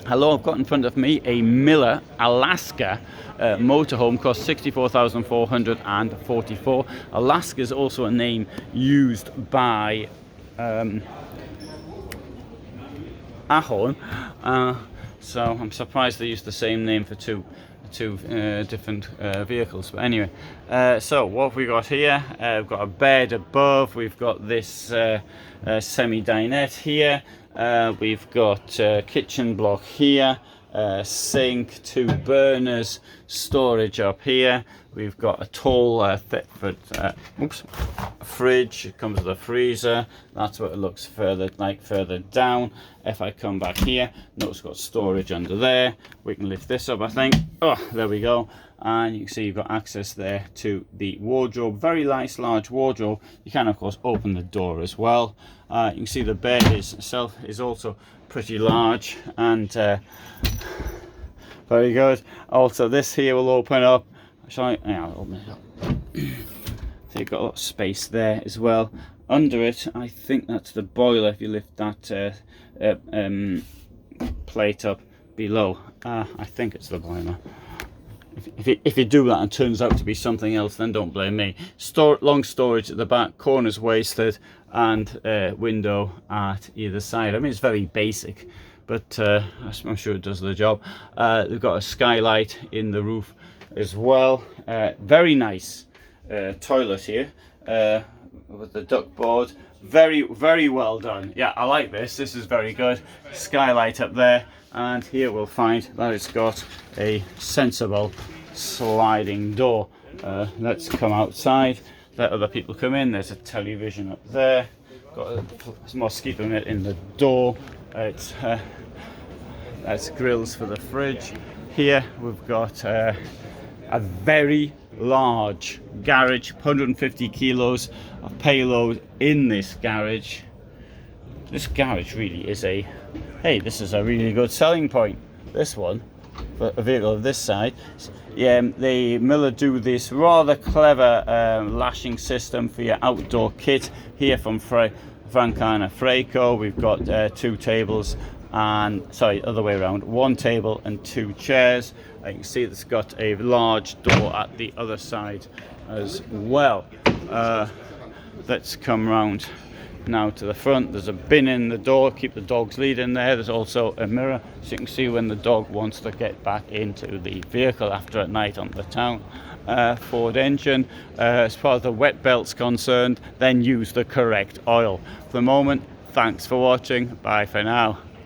Hello, I've got in front of me a Miller Alaska motorhome, cost 64,444. Alaska is also a name used by Ahorn, so I'm surprised they used the same name for two different vehicles. But anyway, so what have we got here? We've got a bed above, we've got this semi-dinette here, we've got kitchen block here, sink, 2 burners, storage up here. We've got a tall Thetford fridge. It comes with a freezer. That's what it looks further down. If I come back here, notice it's got storage under there. We can lift this up, I think. Oh, there we go. And you can see you've got access there to the wardrobe. Very nice large wardrobe. You can of course open the door as well. You can see the bed itself is also pretty large and very good. Also this here will open up. I'll open it up. So you've got a lot of space there as well. Under it, I think that's the boiler. If you lift that plate up below, I think it's the boiler. If you do that and turns out to be something else, then don't blame me. Long storage at the back, corners wasted, and window at either side. I mean, it's very basic, but I'm sure it does the job. They've got a skylight in the roof as well. Very nice toilet here with the duct board. Very well done. Yeah, I like this. This is very good. Skylight up there, and here we'll find that it's got a sensible sliding door. Let's come outside, let other people come in. There's a television up there, got a mosquito net in the door. That's grills for the fridge. Here we've got a very large garage, 150 kilos of payload in this garage. This garage really is this is a really good selling point, this one, for a vehicle of this size. Yeah, the Miller do this rather clever lashing system for your outdoor kit here from Frankia and Freco. We've got 2 tables and, sorry, other way around, 1 table and 2 chairs. You can see it's got a large door at the other side as well. Let's come round now to the front. There's a bin in the door, keep the dog's lead in there. There's also a mirror, so you can see when the dog wants to get back into the vehicle after a night on the town. Ford engine. As far as the wet belt's concerned, then use the correct oil. For the moment, thanks for watching. Bye for now.